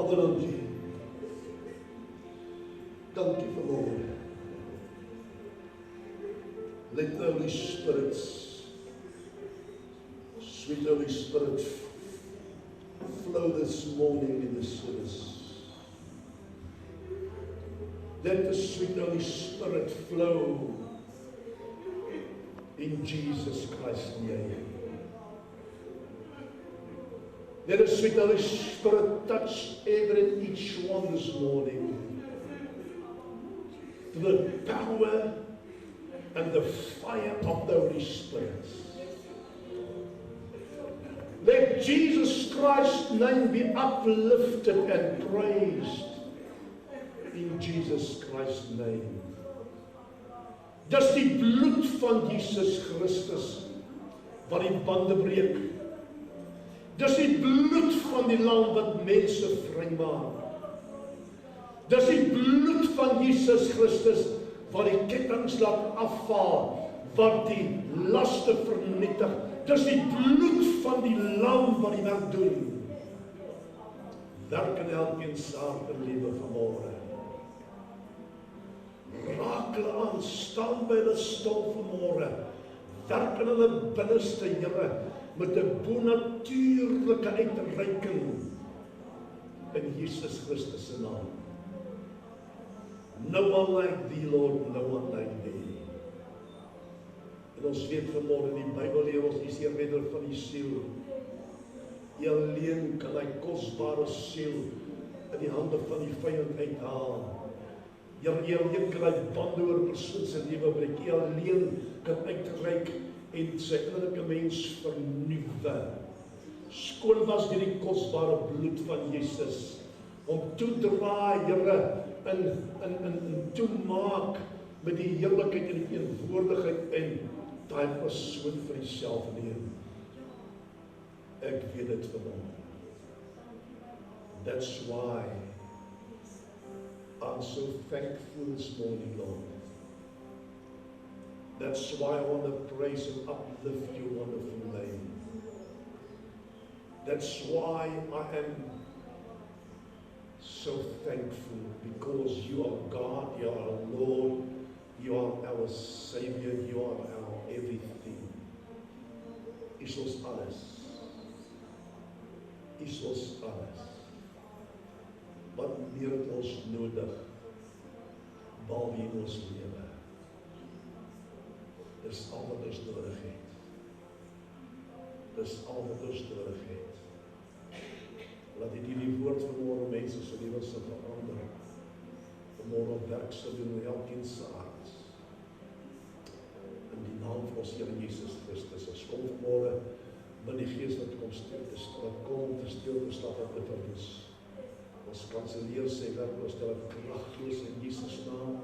Vader, dankie. Dankie vanmôre. Let the Holy Spirit, sweet Holy Spirit, flow this morning in this service. Let the sweet Holy Spirit flow in Jesus Christ's name. Let the sweet Holy Spirit touch every and each one this morning. To the power and the fire of the Holy Spirit. Let Jesus Christ's name be uplifted and praised in Jesus Christ's name. Dis die bloed van Jesus Christus wat die bande breek. Dis die bloed van die lam wat mense vrymaak. Dis die bloed van Jesus Christus wat die kettinge laat afval, wat die laste vernietig. Dis die bloed van die lam wat die werk doen. Werk in elkeen saak in lewe vanmôre. Raak hulle aan, staan by hulle stil vanmôre. Werk in hulle binneste, Here, met 'n bonatuurlike uitreiking in Jesus Christus se naam. No one like thee, Lord, no one like thee. En ons weet vanmôre in die Bybel leer ons, is hier redder van die siel. Hy alleen kan hy kosbare siel in die hande van die vyand uithaal. Jy alleen kan hy bande oor 'n persoon se lewe breek. Jy alleen kan uitreik en sy innerlike mens vernuwe. Skoon was deur die kosbare bloed van Jesus om toedra, Here, in toemaak met die heerlikheid en die teenwoordigheid en daai persoon vir jouself neem. Ek weet dit vanmôre. That's why I'm so thankful this morning, Lord. That's why I want to praise and uplift your wonderful name. That's why I am so thankful, because you are God, you are our Lord, you are our Savior, you are our everything. Is ons alles. Is ons alles. Wat meer het ons nodig, behalwe in ons lewe? Dis al wat ons nodig het. Dis al wat ons nodig het. Laat dit hierdie woord vanmôre mense se lewens sal verander. Vanmôre op werk sal doen in elkeen se hart. In die naam van ons Here Jesus Christus, ons kom vanmôre met die Gees wat kom stil te staan, kom te stil te staan op bitternis. Ons kanselleer sy werk, ons stel het kragteloos in Jesus naam.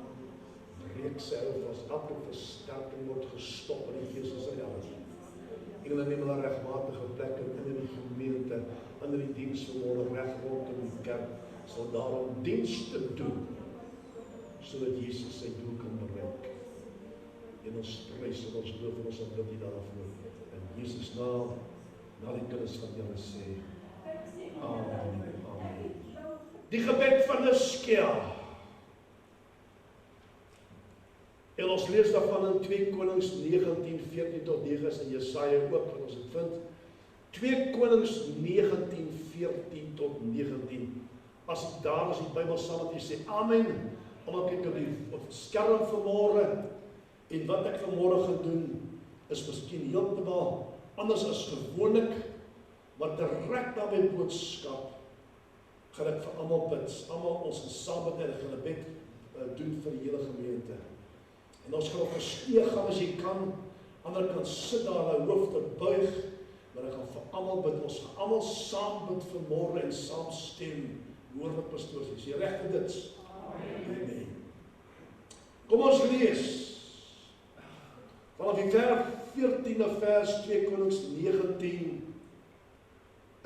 Breek sy hou vas, elke versterking word gestop in die Gees se reality. Engele neem hulle regmatige plekke in die gemeente, in die diens vanmôre reg rondom die kerk, sal daarom diens te doen, sodat Jesus sy doel kan bereik. En ons prys en ons loof en ons aanbid U daarvoor. In Jesus naam, na die kinders van Here sê, Amen. Amen. Die gebed van Hiskia. En ons lees daarvan in 2 Konings 19, 14 tot 9 is in Jesaja ook, wat ons het vind. 2 Konings 19, 14 tot 19. As daar is die Bybel saam met jy sê, Amen. Almal kyk op die skerm vanmôre. En wat ek vanmôre gaan doen, is miskien heeltemal anders as gewoonlik, maar direk na my boodskap, gaan ek vir almal bid. Almal ons saam met 'n gebed doen vir die hele gemeente. En ons gaan op gesteeg gaan as jy kan, ander kan sit daar hulle hoofde buig, maar ek gaan vir almal bid. Ons gaan almal saam bid vanmôre en saam stem. Hoor wat pastoor sê. Is jy reg vir dit? Amen. Kom ons lees. Vanaf die vers 14de vers 2 Konings 19.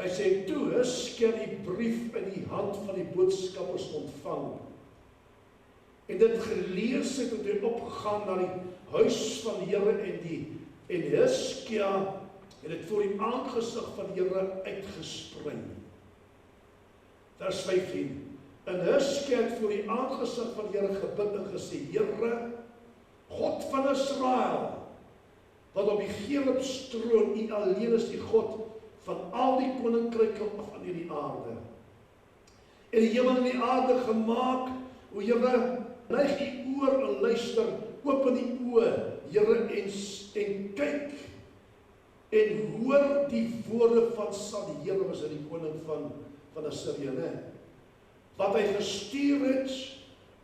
Hy sê, toe Hiskia die brief in die hand van die boodskappers ontvang, en dit gelees het, het hy opgegaan na die huis van die Here en Hiskia het dit voor die aangesig van die Here uitgesprei. vers 15. En Hizkia het voor die aangesig van die Here gebid en gesê, Here, God van Israel, wat op die gerubstroon, U alleen is die God van al die koninkryke van hierdie aarde. En die hemel en die aarde gemaak, o Here, neig U oor en luister, open die oë, Here, en kyk, en hoor die woorde van Sal, die Here was die koning van Assirië, wat hy gestuur het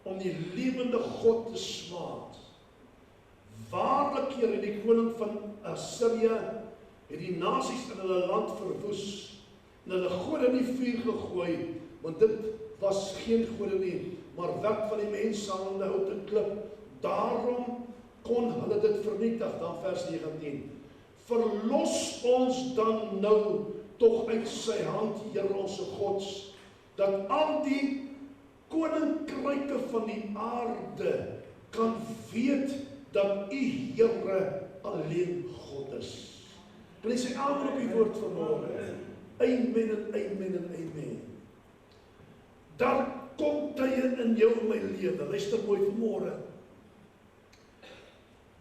om die lewende God te smaad. Waarlik, Here, die koning van Assirië het die nasies in hulle land verwoes en hulle gode in die vuur gegooi, want dit was geen gode nie, maar werk van die mens aan die houten klip. Daarom kon hulle dit vernietig, dan vers 19. Verlos ons dan nou tog uit sy hand, Here onze Gods, dat al die koninkryke van die aarde kan weet dat U, Here, alleen God is. Kan jy sê amen op die woord vanmorgen? Amen en amen en amen. Daar kom tye in jou en my lewe, luister mooi vanmorgen,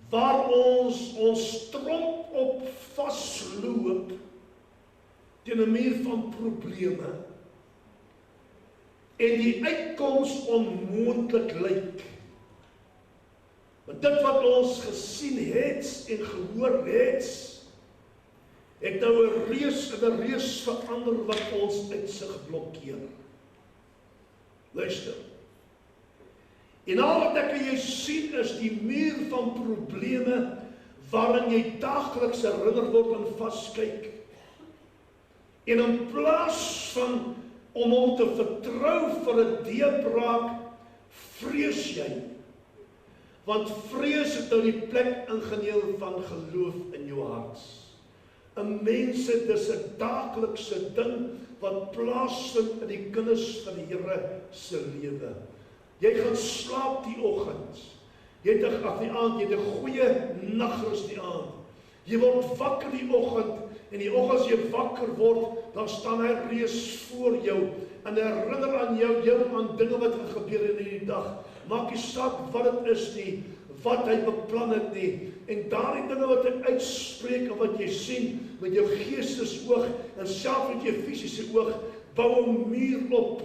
waar ons tromp op vastloop teen 'n muur van probleme en die uitkoms onmoontlik lyk. Want dit wat ons gesien het en gehoor het nou 'n reus verander wat ons uitsig blokkeer. Luister. En al wat ek en jy sien is die muur van probleme waarin jy daagliks herinner word en vaskyk. En in plaas van om hom te vertrou vir 'n deurbraak, vrees jy. Want vrees het nou die plek ingeneem van geloof in jou hart. 'n mens, dis 'n daaglikse ding wat plaasvind in die kinders van die Here se lewe. Jy gaan slaap die oggend. Jy het die aand, jy het 'n goeie nagrus die aand. Jy word wakker die oggend en die oggend as jy wakker word, dan staan hy reus voor jou en herinner aan jou aan dinge wat gebeur in hierdie dag. Maak nie saak wat dit is nie, wat hy beplan het nie. En daardie dinge wat hy uitspreek en wat jy sien met jou geestesoog en self met jou fisiese oog, bou 'n muur op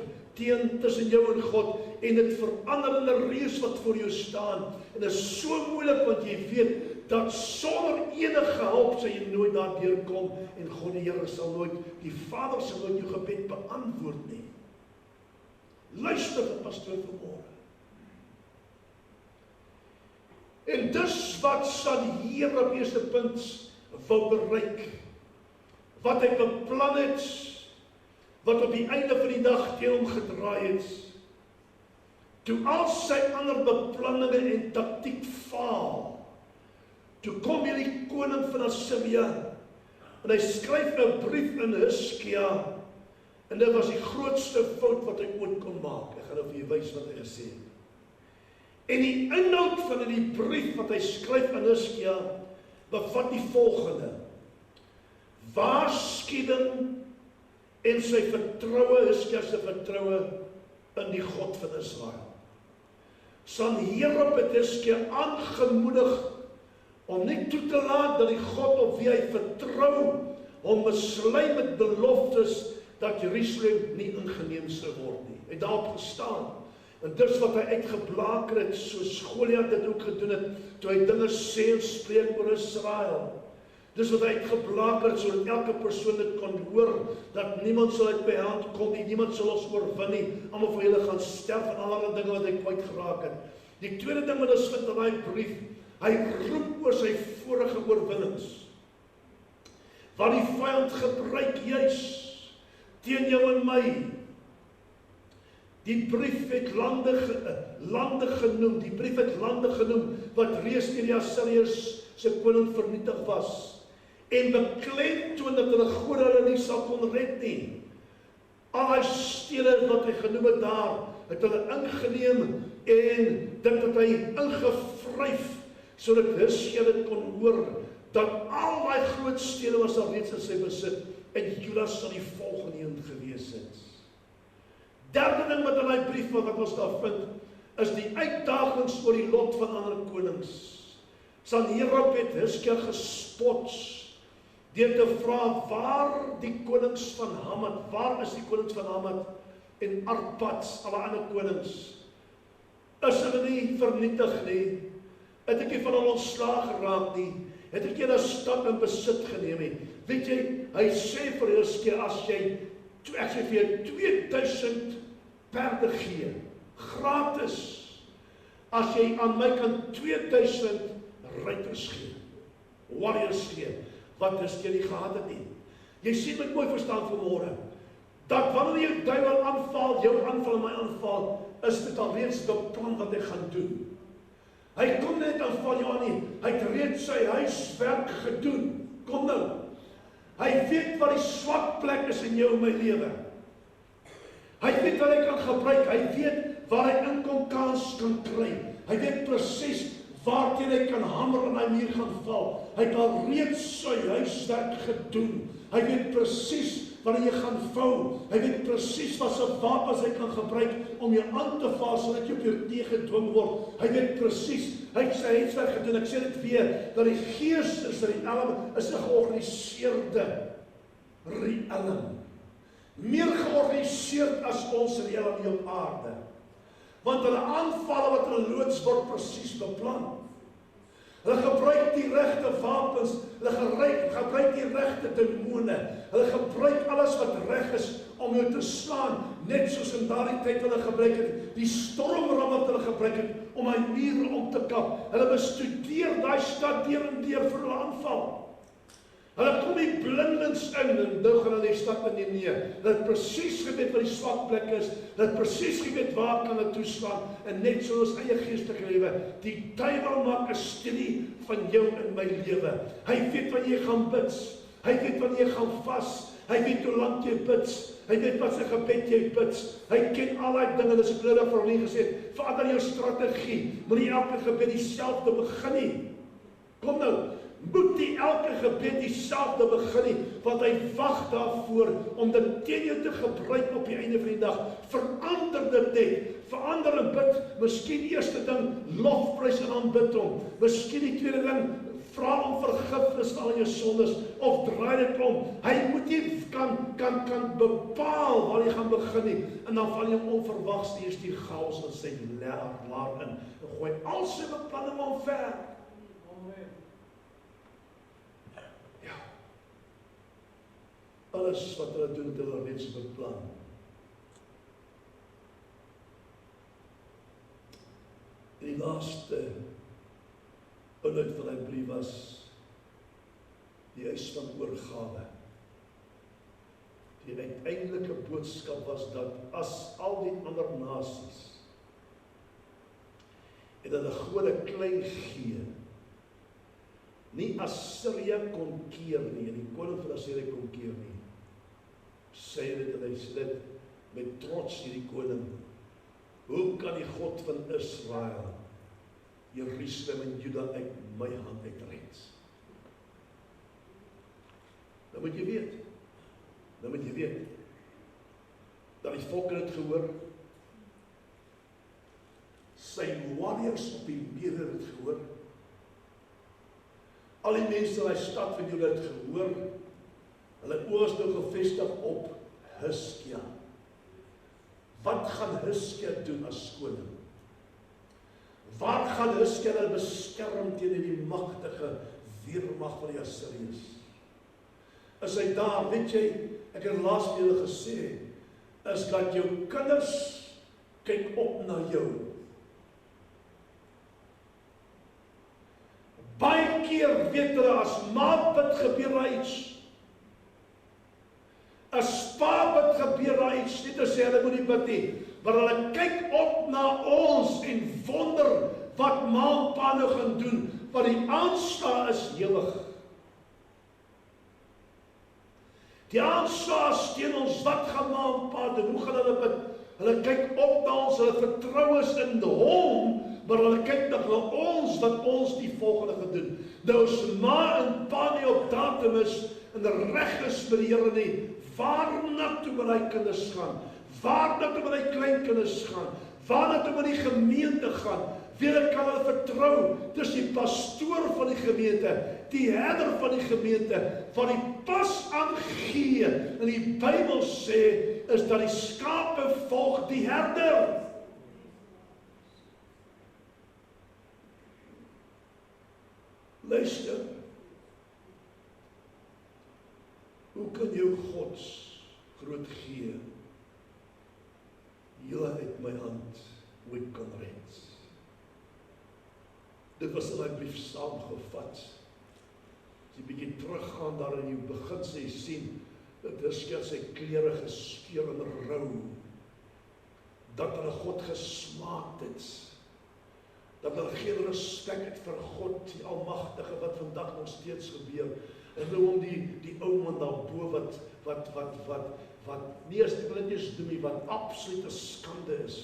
tussen jou en God en dit verander in 'n reus wat voor jou staan. En dit is so moeilik want jy weet dat sonder enige hulp sal jy nooit daardeur kom en God die Here sal nooit, die Vader sal nooit jou gebed beantwoord nie. Luister pastoor vanmôre. En dis wat sal die Here op eerste punt wou bereik. Wat hy beplan het, wat op die einde van die dag teen hom gedraai het. Toe al sy ander beplanninge en taktiek faal, toe kom hierdie koning van Assirië en hy skryf 'n brief in Hizkia en dit was die grootste fout wat hy ooit kon maak. Ek gaan nou vir julle wys wat hy gesê het. En die inhoud van die brief wat hy skryf aan Hizkia bevat die volgende: waarskuwing en sy vertroue, Hizkia se vertroue in die God van Israel. Sanherib het Hizkia aangemoedig om nie toe te laat dat die God op wie hy vertrou hom beslei met beloftes dat Jerusalem nie ingeneem sou word nie. Hy het daarop gestaan. En dis wat hy uitgeblaker het, soos Goliat dit ook gedoen het, toe hy dinge sê en spreek oor Israel. Dis wat hy uitgeblaker het, sodat elke persoon dit kon hoor, dat niemand sal uit my hand kom nie, niemand sal ons oorwin nie, almal van julle gaan sterf en allerlei dinge wat hy kwyt geraak het. Die tweede ding wat ons vind in daai brief, hy roep oor sy vorige oorwinnings, wat die vyand gebruik juis teen jou en my. Die brief het lande genoem, die brief het lande genoem, wat reeds deur die Assiriërs se koning vernietig was, en beklemtoon dat hulle gode hulle nie sal kon red nie. Al die stede wat hy genoem het daar, het hulle ingeneem, en dit het hy ingevryf, sodat Hizkia dit kon hoor, dat al die groot stede was al reeds in sy besit, en Juda sal die volgende een gewees het. Derde ding wat in die brief wat ons daar vind, is die uitdagings oor die lot van ander konings. Sanherib het Hizkia gespot deur te vra, waar die konings van Hamat, waar is die konings van Hamat en Arpads, alle ander konings? Is hulle nie vernietig nie? Het ek nie van hulle ontslaag geraak nie? Het ek nie 'n stad in besit geneem nie? Weet jy, hy sê vir Hizkia, as jy, ek sê vir jou, 2000 perde gee, gratis, as jy aan my kan 2000 ruiters gee, warriors gee, wat Hizkia nie gehad het nie. Jy sien met mooi verstaan vanmôre, dat wanneer jou duiwel aanval, jou aanval en my aanval, is dit alreeds beplan wat hy gaan doen. Hy kom net aanval jou aan nie, hy het reeds sy huiswerk gedoen. Kom nou, hy weet wat die swak plek is in jou en my lewe. Hy weet wat hy kan gebruik, hy weet waar hy inkomkans kan kry. Hy weet presies waarteen hy kan hamer en hy muur gaan val. Hy het al reeds sy huiswerk gedoen. Hy weet presies wanneer jy gaan vou. Hy weet presies wat se wapens hy kan gebruik om jou aan te val sodat jy op jou knie gedwing word. Hy weet presies, hy het sy huiswerk gedoen. Ek sê dit weer, dat die gees is riekelm, is 'n georganiseerde riekelm. Meer georganiseerd as ons riekelm hier op aarde. Want hulle aanvalle wat hulle loods word presies beplan. Hulle gebruik die regte wapens, hulle gebruik die regte demone, hulle gebruik alles wat reg is om jou te slaan, net soos in daardie tyd hulle gebruik het, die stormram wat hulle gebruik het, om hy mure om te kap. Hulle bestudeer daai stad deur en deur vir hulle aanval. Hulle kom nie blindends in en nou gaan hulle die stad inneem nie. Hulle het presies geweet wat die swak plek is. Hulle het presies geweet waar kan hulle toeslaan. En net soos eie geestelike lewe, die duiwel maak 'n studie van jou en my lewe. Hy weet wanneer jy gaan bid. Hy weet wanneer jy gaan vas. Hy weet hoe lank jy bid. Hy weet wat se gebed jy bid. Hy ken al daai dinge. Dis ek nou vir hom gesê het, verander jou strategie. Moenie elke gebed dieselfde begin nie. Kom nou. Moet nie elke gebed dieselfde begin nie, want hy wag daarvoor om dit teen jou te gebruik op die einde van die dag. Verander dit net. Verander en bid. Miskien die eerste ding, lofprys en aanbid hom. Miskien die tweede ding, vra om vergifnis van al jou sondes, of draai dit om. Hy moet nie kan bepaal waar jy gaan begin nie, en dan val jy onverwags eers die chaos in sy laar in, en gooi al sy beplanning omver. Ja. Alles wat hulle doen, het hulle reeds beplan. Die laaste inhoud van die brief was die eis van oorgawe. Die uiteindelike boodskap was dat as al die ander nasies en hulle gode klein gee, nie Assirië kon keer nie, en die koning van Assirië kon keer nie, sê dit en hy sê dit met trots hierdie koning, hoe kan die God van Israel Jerusalem en Juda uit my hand uitred? Nou moet jy weet, dat die volk het gehoor, sy warriors op die mure het gehoor, al die mense in die stad van Juda het gehoor, hulle oë is nou gevestig op Hizkia. Wat gaan Hizkia doen as koning? Waar gaan Hizkia hulle beskerm teen die magtige weermag van die Assiriërs? Is hy daar, weet jy, ek het laas vir julle gesê, is dat jou kinders kyk op na jou. Baie keer weet hulle, as ma bid gebeur daar iets. As pa bid gebeur daar iets, nie te sê hulle moet nie bid nie, maar hulle kyk op na ons en wonder wat ma en pa nou gaan doen, want die aanslag is ewig. Die aanslag teen ons, wat gaan ma en pa doen, hoe gaan hulle bid? Hulle kyk op na ons, hulle vertrou is in hom, maar hulle kyk na ons, wat ons die volgende gaan doen. Nou as ma en pa nie op datum is, en reg is met die Here nie, waarna toe wil hy kinders gaan? Waarna toe wil hy kleinkinders gaan? Waarna toe wil die gemeente gaan? Wie kan hulle vertrou? Dis die pastoor van die gemeente, die herder van die gemeente, wat die pas aangee. En die Bybel sê, is dat die skape volg die herder. Luister, hoe kan jou Gods groot gee, julle uit my hand ooit kan red? Dit was in my brief saamgevat. As jy bietjie teruggaan daar in die begin sê, sien, dat Hizkia sy klere geskeur en rou, dat hulle God gesmaak het, dat hulle geen respek het vir God, die Almagtige, wat vandag nog steeds gebeur, en nou om die ou man daarbo wat nie eens, ek wil dit eens doen nie, wat absolute skande is.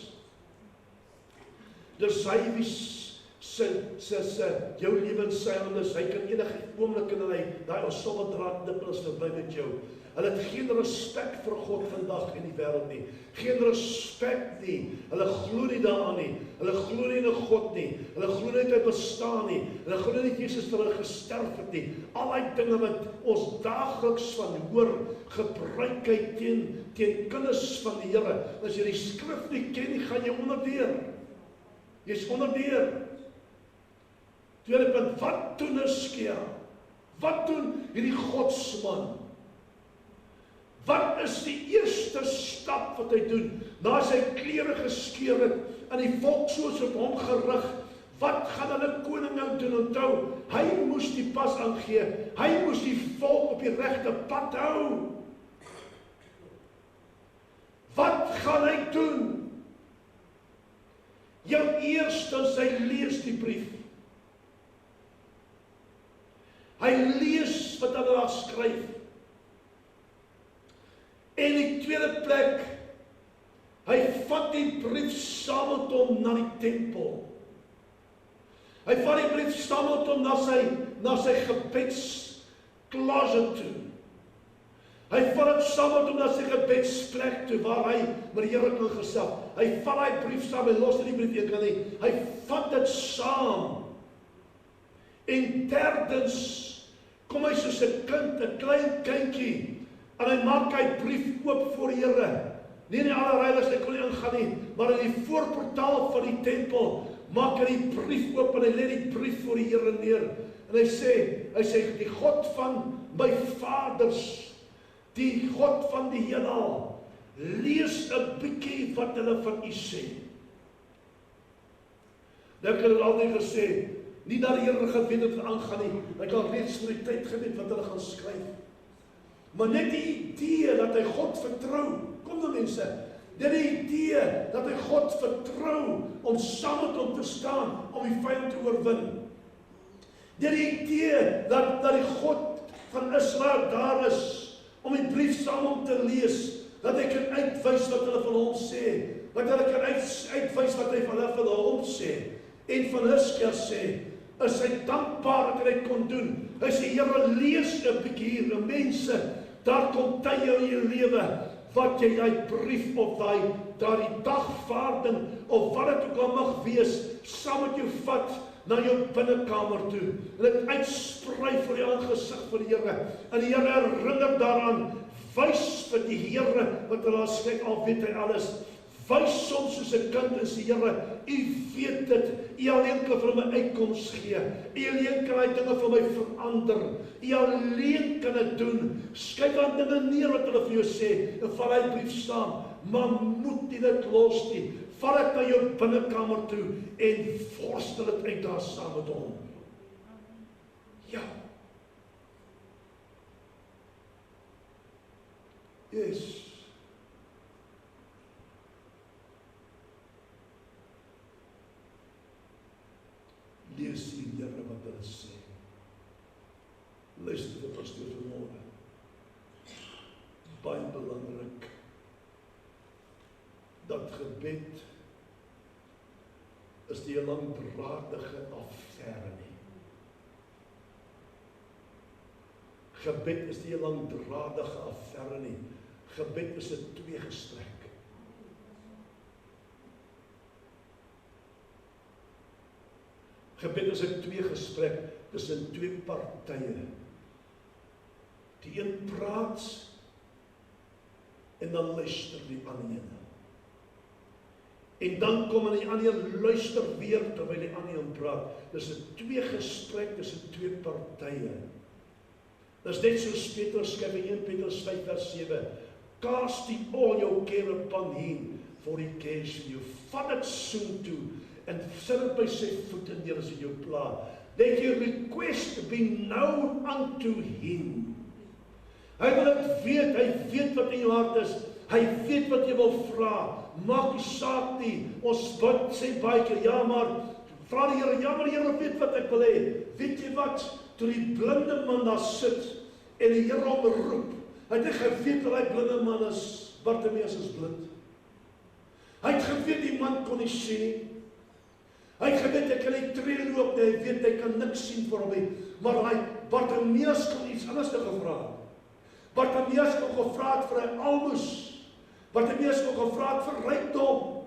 Dis hy wie jou lewenssynd is, hy kan enige oomblik in hy sommerdraad dikwels verby met jou. Hulle het geen respek vir God vandag in die wêreld nie. Geen respek nie. Hulle glo nie daaraan nie. Hulle glo nie in 'n God nie. Hulle glo nie hy bestaan nie. Hulle glo nie Jesus vir hulle gesterf het nie. Al die dinge wat ons daagliks van hoor, gebruik hy teen kinders van die Here. As jy die skrif nie ken nie, gaan jy onderdeur. Jy's onderdeur. Tweede punt, wat doen Hizkia? Wat doen hierdie godsman? Wat is die eerste stap wat hy doen? Na sy klere geskeur het en die volk soos op hom gerig, wat gaan hulle koning nou doen? Onthou, hy moes die pas aangee, hy moes die volk op die regte pad hou. Wat gaan hy doen? Jou eerstens, hy lees die brief. Hy lees wat hulle daar skryf. En die tweede plek, hy vat die brief saam met hom na die tempel. Hy vat die brief saam met hom na sy gebedskloset toe. Hy vat dit saam met hom na sy gebedsplek toe, waar hy met die Here kan gesels. Hy vat die brief saam, hy los die brief een kan nie. Hy vat dit saam. En derdens, kom hy soos 'n kind, 'n klein kindjie, en hy maak hy brief oop voor die Here. Nie in die allerheiligste, hy kon nie ingaan nie, maar in die voorportaal van die tempel, maak hy die brief oop en hy lê die brief voor die Here neer. En hy sê, die God van my vaders, die God van die heelal, lees 'n bietjie wat hulle van u sê. Nou ek het dit altyd gesê, nie dat die Here geweet het wat aangaan nie, hy kan reeds vir die tyd geweet wat hulle gaan skryf. Maar net die idee dat hy God vertrou, kom nou mense, net die idee dat hy God vertrou, om saam met hom te staan, om die vyand te oorwin. Net die idee dat die God van Israel daar is, om die brief saam om te lees, dat hy kan uitwys wat hulle van hom sê, dat hulle kan uitwys wat hy van hom sê, en van Hizkia sê, is hy dankbaar dat hy kon doen. Hy sê, Here, lees 'n bietjie hier, mense, daar kom tye in jou lewe, wat jy die brief of daardie dagvaarding, of wat dit ook al mag wees, saam met jou vat, na jou binnekamer toe, en dit uitsprei voor die aangesig van die Here, en die Here herinner daaraan, wys vir die Here, wat hulle as kyk, al weet hy alles, wys soms soos 'n kind en sê, Here, u weet dit, u alleen kan vir my uitkoms gee, u alleen kan die dinge vir my verander, u alleen kan dit doen, skryf dan dinge neer wat hulle vir jou sê, en val hy brief saam, maar moet nie dit los nie, val dit na jou binnekamer toe, en vorstel dit uit daar saam met hom. Ja. Yes. Lees die Here wat hulle sê. Luister vir pastoor vanmôre. Baie belangrik dat gebed is die langdradige affære nie. Gebed is nie 'n langdradige affære nie. Gebed is 'n tweegesprek. Gebed is 'n tweegesprek tussen twee partye. Die een praat en dan luister die ander een. En dan kom die ander een luister weer terwyl die ander een praat. Dis 'n tweegesprek tussen twee partye. Dis net soos Petrus skryf in 1 Petrus 5 vers 7. Casting all your care upon him, for he cares for you. Vat dit soontoe en sit dit by sy voete neer as in jou pla. Let your request be known unto him. Hy wil dit weet, hy weet wat in jou hart is, hy weet wat jy wil vra. Maak die saak nie, ons bid sê baie keer, ja maar, vra die Here, ja maar die Here weet wat ek wil hê. Weet jy wat, toe die blinde man daar sit, en die Here hom roep, hy het nie geweet dat hy blinde man is, Bartimeus is blind. Hy het geweet die man kon nie sien nie. Hy het geweet hy kan nie tree loop nie, hy weet hy kan niks sien vir hom nie. Maar Bartimeus kon iets anders te gevra. Bartimeus kon gevra het vir 'n almoes. Bartimeus kon gevra het vir rykdom.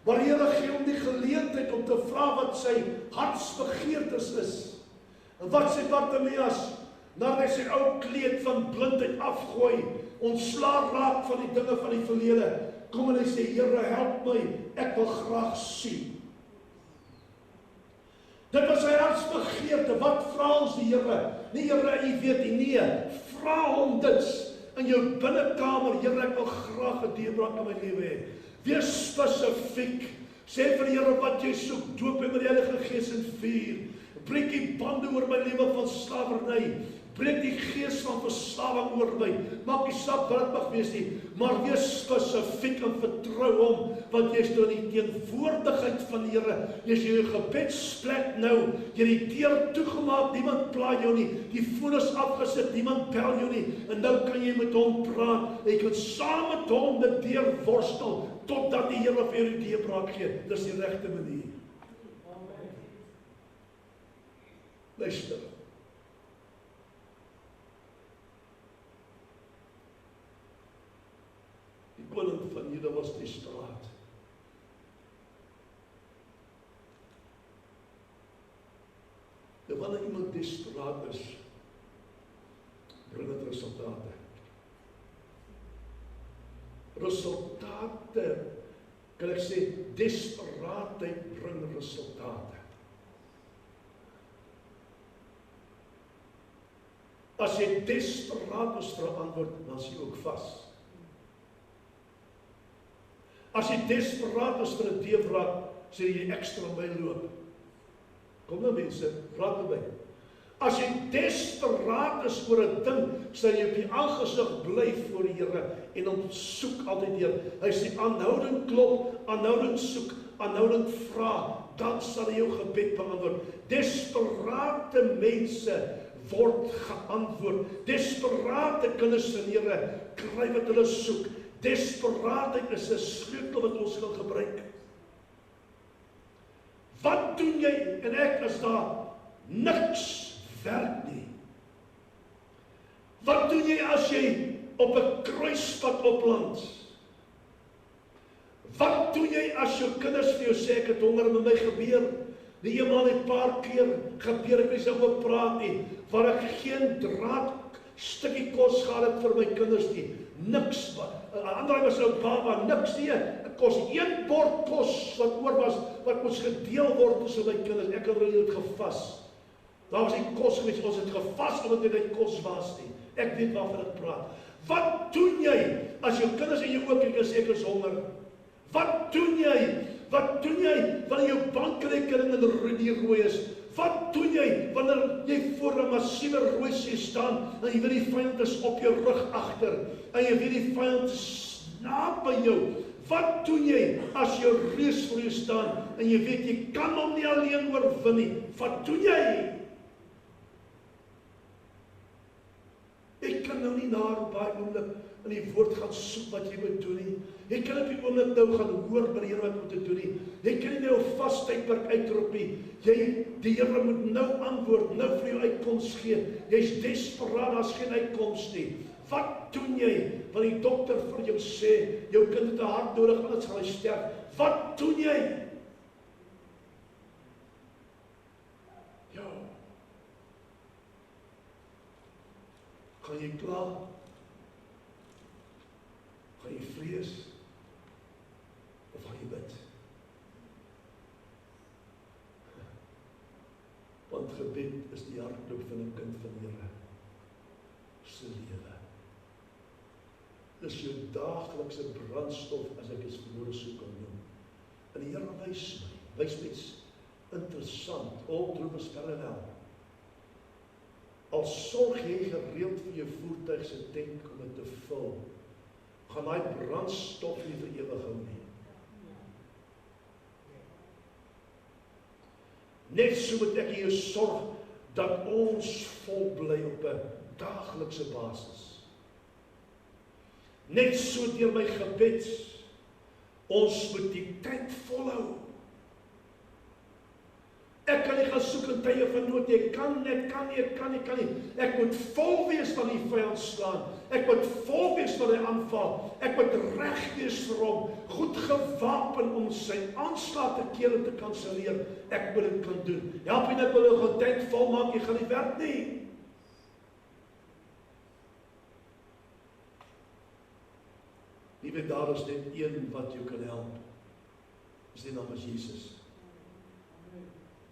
Maar die Here gee hom die geleentheid om te vra wat sy hartsbegeertes is. En wat sê Bartimeus? Nadat hy sy ou kleed van blindheid afgooi, ontslae raak van die dinge van die verlede, kom en hy sê, Here, help my, ek wil graag sien. Dit was sy hartsbegeerte. Wat vra ons die Here? Nie Here, u weet nie, nee, vra hom dit in jou binnekamer, Here, ek wil graag 'n deurbraak in my lewe hê. Wees spesifiek. Sê vir die Here wat jy soek, doop my met die Heilige Gees en vuur. Breek die bande oor my lewe van slawerny. Breek die gees van verslawing oor my. Maak nie saak wat dit mag wees nie, maar wees spesifiek en vertrou hom, want jy is nou in die teenwoordigheid van die Here. Jy is in jou gebedsplek nou, jy het die deur toegemaak, niemand pla jou nie, die foon is afgesit, niemand bel jou nie, en nou kan jy met hom praat, en jy kan saam met hom dit deurworstel, totdat die Here vir jou die deurbraak gee. Dis die regte manier. Luister. Die koning van Juda was desperaat. En wanneer iemand desperaat is, bring dit resultate. Resultate, kan ek sê, desperaatheid bring resultate. As jy desperaat is vir 'n antwoord, dan is jy ook vas. As jy desperaat is vir 'n deurbraak, sê jy ekstra myl loop. Kom nou mense, praat met my. As jy desperaat is oor 'n ding, sal jy op die aangesig bly voor die Here en hom soek altyd deur. Hy sê aanhoudend klop, aanhoudend soek, aanhoudend vra, dan sal hy jou gebed beantwoord. Desperate mense word geantwoord. Desperate kinders van die Here kry wat hulle soek. Desperaatheid is 'n sleutel wat ons kan gebruik. Wat doen jy en ek as daar niks werk nie? Wat doen jy as jy op 'n kruispunt opland? Wat doen jy as jou kinders vir jou sê ek het honger en met my gebeur? Die eenmaal het 'n paar keer gebeur, ek weet nie oor praat nie, waar ek geen draad stukkie kos gehad het vir my kinders nie. Niks. Ander was ou baba, niks nie. Ek kos 1 bord kos wat oor was, wat moes gedeel word tussen my kinders. Ek het hulle gevas. Daar was nie kos gewees, ons het gevas omdat dit nie kos was nie. Ek weet waarvan ek praat. Wat doen jy as jou kinders in jou oë kyk en sê ek is honger? Wat doen jy? Wat doen jy wanneer jou bankrekening in die rooi is? Wat doen jy wanneer jy voor 'n massiewe rooi see staan en jy weet die vyand is op jou rug agter en jy weet die vyand is naby jou? Wat doen jy as jou reus voor jou staan en jy weet jy kan hom nie alleen oorwin nie? Wat doen jy? Ek kan nou nie na baie oomblik in die woord gaan soek wat jy moet doen nie. Jy kan op die oomblik nou gaan hoor by die Here wat moet te doen nie. Jy kan nie nou 'n vas tydperk uitroep nie. Die Here moet nou antwoord, nou vir jou uitkoms gee. Jy's desperaat, daar's geen uitkoms nie. Wat doen jy? Want die dokter vir jou sê, jou kind het 'n hart nodig, anders gaan hy sterf. Wat doen jy? Ja. Gaan jy kla? Gaan jy vrees? Of gaan jy bid? Want gebed is die hartklop van 'n kind van die Here se lewe. Dis jou daaglikse brandstof, as ek dit vermoere sou kan noem. En die Here wys my iets interessant, all through this parallel. Al sorg jy gereeld vir jou voertuig se tank om dit te vul, gaan daai brandstof nie vir ewig hou nie. Net so moet ek jou sorg dat ons vol bly op 'n daaglikse basis. Net so deur my gebed, ons moet die tyd volhou. Ek kan nie gaan soek in tye van nood nie. Ek kan nie. Ek moet vol wees van die vyand slaan. Ek moet vol wees van die aanval. Ek moet reg wees vir hom, goed gewapen om sy aanslag te keer en te kanselleer. Ek moet dit kan doen. Help jy net wil gaan tyd vol maak, jy gaan nie werk nie. Nie weet daar is net een wat jou kan help. Sy naam is Jesus.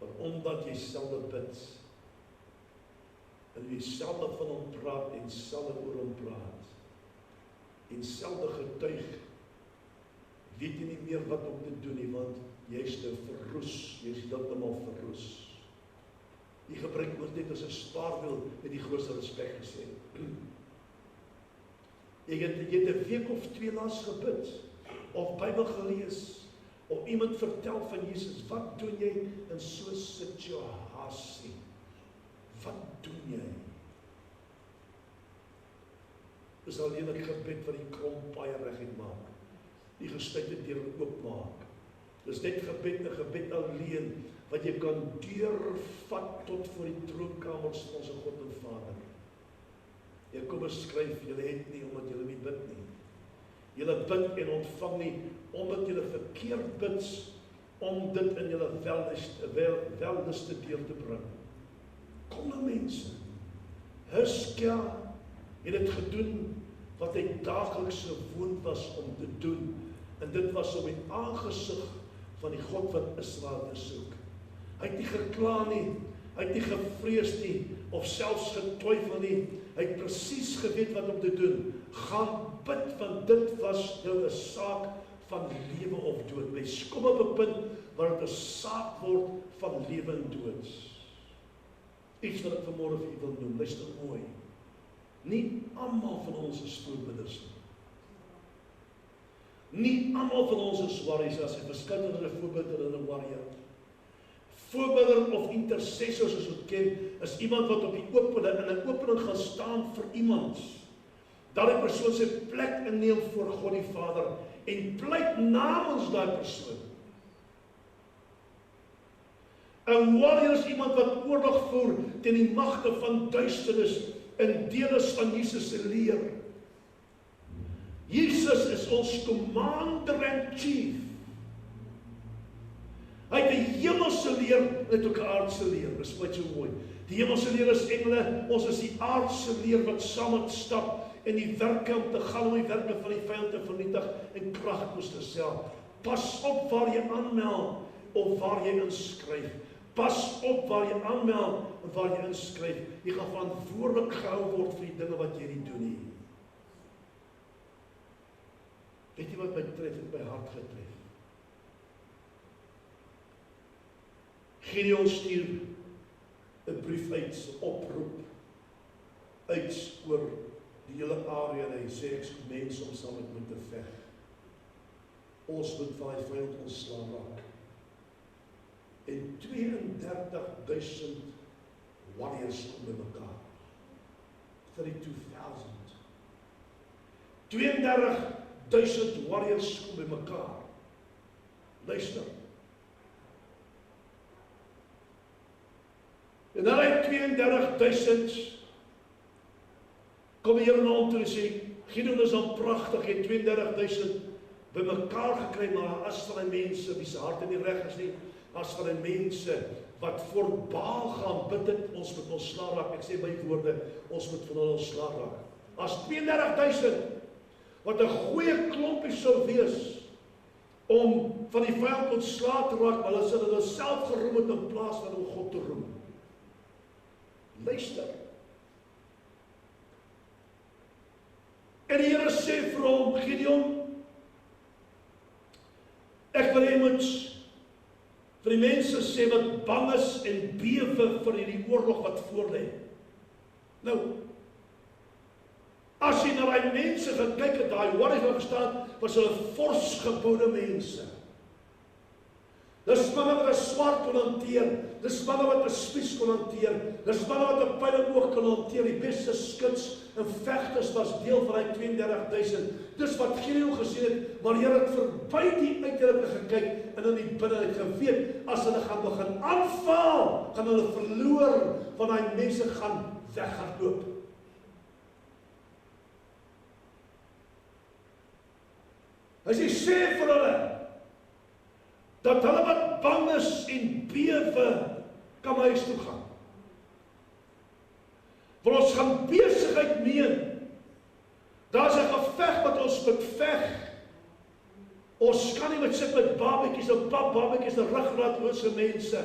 Want omdat jy selde bid, en jy selde van hom praat, en selde oor hom praat, en selde getuig, weet jy nie meer wat om te doen nie, want jy is nou verroes, jy is heeltemal verroes. Die gebruik word net as 'n spaarwiel, met die grootste respek gesê. Jy het 'n week of 2 laas gebid, of Bybel gelees, of iemand vertel van Jesus. Wat doen jy in so 'n situasie? Wat doen jy? Dis alleen 'n gebed wat die krompaai reguit maak, die gestuite deur oopmaak. Dis net 'n gebed alleen, wat jy kan deurvat tot voor die troonkamers van ons God en Vader. Jakobus skryf, julle het nie omdat julle nie bid nie. Julle bid en ontvang nie, omdat julle verkeerd bid, om dit in julle wellneste deel te bring. Kom nou mense, Hizkia het dit gedoen, wat hy daagliks gewoond was om te doen, en dit was om die aangesig van die God van Israel te soek. Hy het nie gekla nie, hy het nie gevrees nie, of selfs getwyfel nie, hy het presies geweet wat om te doen. Gaan bid, want dit was nou 'n saak van lewe of dood. Mens kom op 'n punt waar dit 'n saak word van lewe en dood. Iets wat ek vanmôre vir u wil noem, luister mooi. Nie almal van ons is voorbidders nie. Nie almal van ons is warriors, as 'n verskillende voorbidder en 'n warrior. Voorbidder of intercessor, soos ons ken, is iemand wat op die opening gaan staan vir iemand. Dat die persoon sy plek inneem voor God die Vader en pleit namens daai persoon. 'n warrior is iemand wat oorlog voer teen die magte van duisternis en deel is van Jesus se leer. Jesus is ons commander-in-chief. Hy het 'n hemelse leer en hy het ook 'n aardse leer. Dis baie so mooi. Die hemelse leer is engele, ons is die aardse leer wat saam met stap en die werke om te gaan om die werke van die vyand te vernietig en krag moes te stel. Pas op waar jy aanmeld of waar jy inskryf. Pas op waar jy aanmeld en waar jy inskryf. Jy gaan verantwoordelik gehou word vir die dinge wat jy nie doen nie. Weet jy wat my tref, het my hart getref? Gideon stuur 'n brief uit, 'n oproep uit oor die hele area en hy sê ek soek mense om saam met my te veg. Ons moet van die vyand ontslaan raak. En 32,000 warriors kom by mekaar. 32,000. 32.000 warriors kom by mekaar. Luister. En dan hy 32.000 kom die Here na hom toe en sê, Gideon is al pragtig, hy 32.000 by mekaar gekry, maar as van die mense wie se harte nie reg is nie, as van die mense wat voor Baal gaan bid het, ons moet ontslae raak. Ek sê by woorde, ons moet van hulle ontslae raak. As 32.000 wat 'n goeie klompie sou wees om van die vyand ontslae te raak, maar hulle sal hulle self geroem het in plaas van om God te roem. Luister. En die Here sê vir hom, Gideon, ek wil jy moet vir die mense sê wat bang is en bewe vir hierdie oorlog wat voorlê. Nou, as jy na die mense gekyk het, daai warriors wat gestaan, was hulle forsgeboude mense. Dis manne wat 'n swaard kon hanteer, dis manne wat 'n spies kon hanteer, dis manne wat 'n pyl en oog kon hanteer, die beste skuts en vegters was deel van die 32.000. Dis wat Gideon gesien het, maar die Here het verby die uiterlike gekyk en in die binne het geweet, as hulle gaan begin aanval, gaan hulle verloor, van daai mense gaan weghardloop. Hy sê vir hulle, dat hulle wat bang is en bewe, kan huis toe gaan. Want ons gaan besigheid meen. Daar's 'n geveg wat ons moet veg. Ons kan nie met sit met babetjies en papbabetjies en ruggraatlose mense.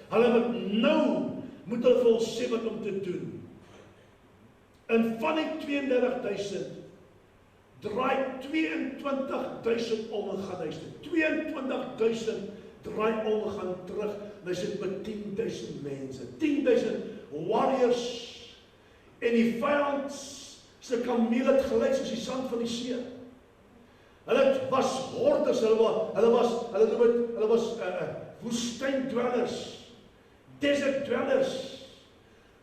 Hulle moet hulle vir ons sê wat om te doen. En van die 32.000 draai 22.000 om en gaan huis toe. 22.000 draai om en gaan terug. En hy sit met 10.000 mense. 10.000 warriors. En die vyand se kameel het gelyk soos die sand van die see. Hulle was hordes, hulle was woestyndwellers, desert dwellers.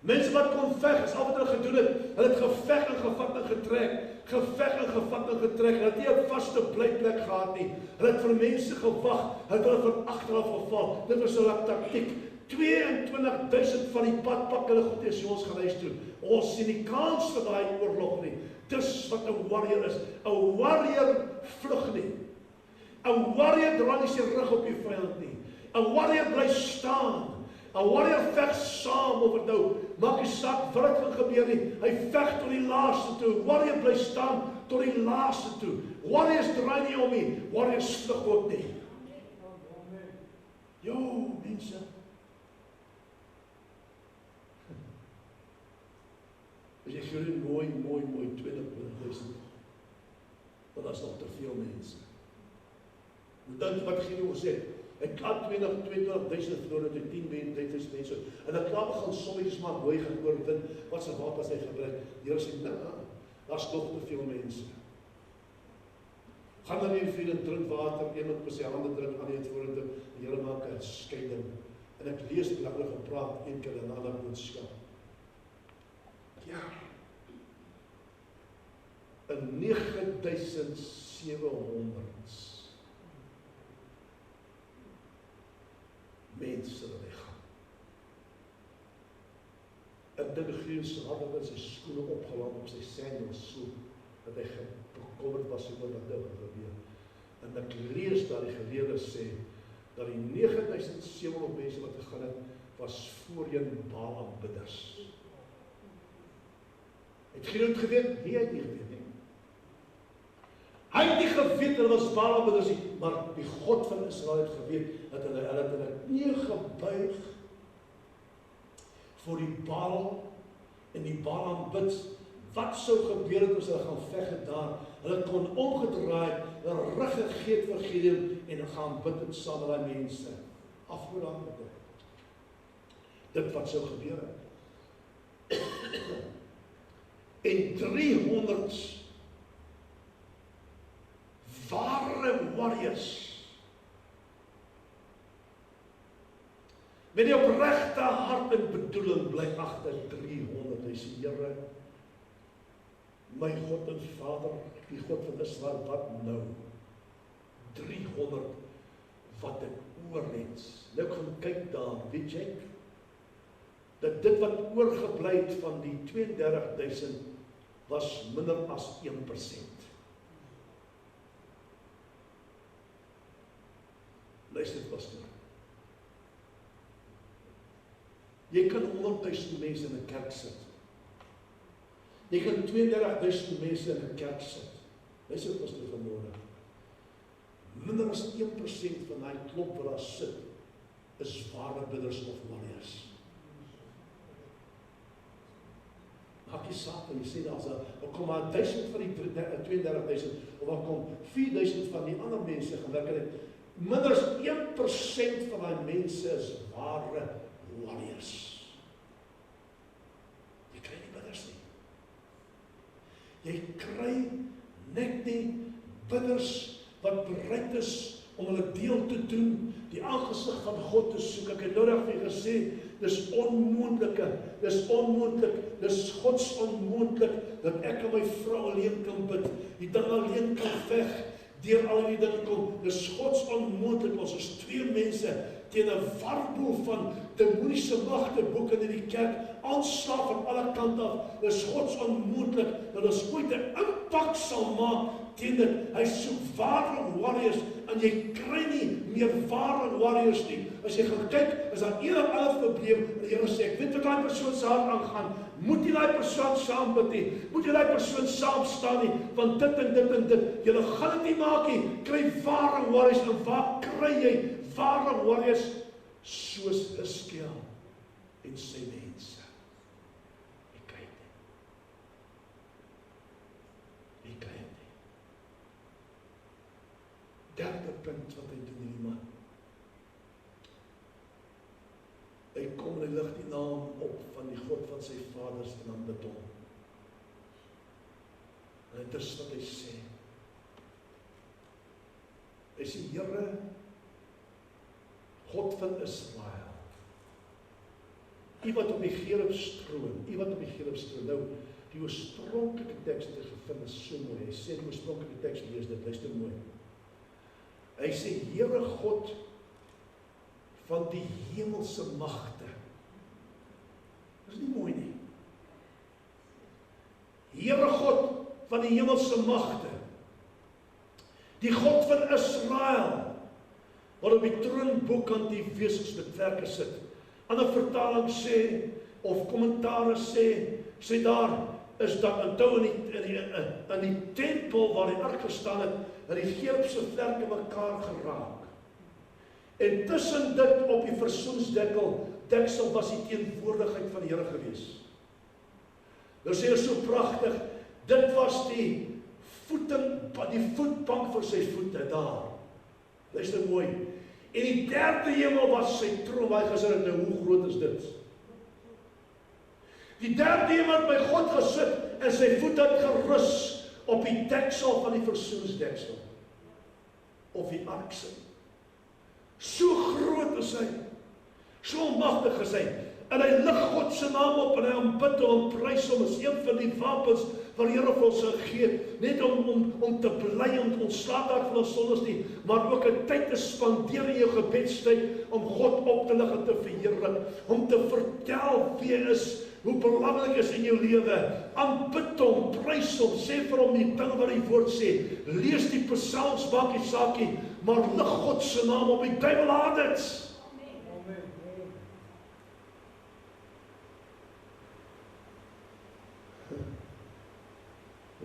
Mense wat kon veg, is al wat hulle gedoen het. Hulle het geveg en gevat en getrek. Hulle het nie 'n vaste blyplek gehad nie. Hulle het vir mense gewag, hulle het hulle van agteraf geval. Dit was hulle taktiek. 22.000 van die pad pak hulle goed as ons gaan huis toe. Ons sien die kans vir daai oorlog nie. Dis wat 'n warrior is. 'n Warrior vlug nie. 'n Warrior draai nie sy rug op die vyand nie. 'n Warrior bly staan. 'n Warrior veg saam of dit nou maak nie saak wat gaan gebeur nie. Hy veg tot die laaste toe. 'n Warrior bly staan tot die laaste toe. Warriors draai nie om nie. Warriors vlug ook nie. Jo, mense. As jy gee mooi 22.000. Want dat is nog te veel mense. Dink wat Gideon sê. Ek klaar 22.000 verloor het 10.000 mense. En ek klaar begin sommetjies maak hoe hy gaan oorwin, wat sy wapens hy gebruik. Die Here sê, daar's nog te veel mense. Gaan dan hier vir en drink water, een met sy hande drink, ander het vorentoe, die Here maak 'n skeiding. En ek lees die hulle gepraat, een keer en ander boodskap. Ja. In 9.700 mense weggaan. Ek dink Gideon se hart het sy skoene opgeland op sy sandals so, dat hy bekommerd was oor wat nou gebeur. En ek lees dat die geleerdes sê, dat die 9.700 mense wat gegaan het, was voorheen Baal aanbidders. Het Gideon geweet? Nee, hy het nie geweet nie. Hy het nie geweet hulle was Baal aanbidders nie, maar die God van Israel het geweet dat hulle nie gebuig voor die Baal en die Baal aanbid. Wat sou gebeur het as hulle gaan veg het daar? Hulle kon omgedraai, 'n rug gegee vir Gideon en gaan bid en saam met daai mense. Afgode aanbid. Dit wat sou gebeur het. En 300 ware warriors met die opregte hart en bedoeling bly agter 300. Hy sê, Here, my God en Vader, die God van Israel, wat nou? 300 wat ek oor het. Nou ek gaan kyk daar, weet jy, dat dit wat oorgebly het van die 32.000 was minder as 1%. Luister, pastoor. Jy kan 100.000 mense in 'n kerk sit. Jy kan 32.000 mense in 'n kerk sit. Luister, pastoor, vanmôre. Minder as 1% van daai klomp wat daar sit, is ware bidders of warriors. Maak jy saak, en jy sê daar's 'n kom maar 1000 van die 32.000, of dan kom 4.000 van die ander mense gewerk. Minder as 1% van daai mense is ware warriors. Jy kry nie bidders nie. Jy kry net nie bidders wat bereid is om hulle deel te doen, die aangesig van God te soek. Ek het nou reg vir julle gesê, dis onmoontlik, dis Gods onmoontlik, dat ek en my vrou alleen kan bid, die ding alleen kan veg, deur al die dinge kom, dis Gods onmoontlik, ons is 2 mense, teen 'n warboel van demoniese magte, boeke in die kerk, aanslag van alle kante af, dis Gods onmoontlik, dat ons ooit 'n impak sal maak, teen dit. Hy soek ware warriors, en jy kry nie meer ware warriors nie. As jy gaan kyk, is daar 1 probleem, en die Here sê, ek weet wat daai persoon se hart aangaan, moet jy daai persoon saam bid nie, moet jy daai persoon saam staan nie, want dit en dit en dit, jy gaan dit nie maak nie, kry ware warriors, en waar kry jy ware warriors, soos Hizkia en sy mense? Jy kry dit. Jy kry dit. Derde punt wat hy doen, hierdie man. Hy kom en hy lig die naam op van die God van sy vaders en dan bid hom. En dit is wat hy sê. Hy sê, Here, God van Israel, U wat op die Gerubstroon, nou, die oorspronklike teks wat hy gevind is so mooi, hy sê die oorspronklike teks, lees dit, luister mooi. Hy sê, Here God van die hemelse magte. Dit is nie mooi nie. Here God van die hemelse magte, die God van Israel, wat op die troonbokant die wesens met vlerke sit. Ander vertaling sê, of kommentaare sê daar, is dat onthou in die tempel waar die ark gestaan het, dat die gerubse vlerke mekaar geraak. En tussen dit op die versoensdeksel was die teenwoordigheid van die Here gewees. Nou sê hy so pragtig, dit was die voetbank vir sy voete daar. Luister mooi. En die 3de hemel was sy troon, waar hy gesit het, nou hoe groot is dit? Die 3de hemel het by God gesit, en sy voet het gerus op die deksel van die versoensdeksel. Of die ark sy. So groot is hy, so machtig is hy, en hy lig God se naam op, en hy aanbid hom, prys hom, is een van die wapens wat die Here vir ons gegee, net om te bly, om ontslae te raak van ons sondes nie, maar ook 'n tyd te spandeer in jou gebedstyd, om God op te lig en te verheerlik, om te vertel wie hy is, hoe belangrik is in jou lewe, aanbid hom, prys hom, sê vir hom die ding wat die woord sê, lees die psalms, maak die saakie, maar lig God se naam op, die duiwel haat dit.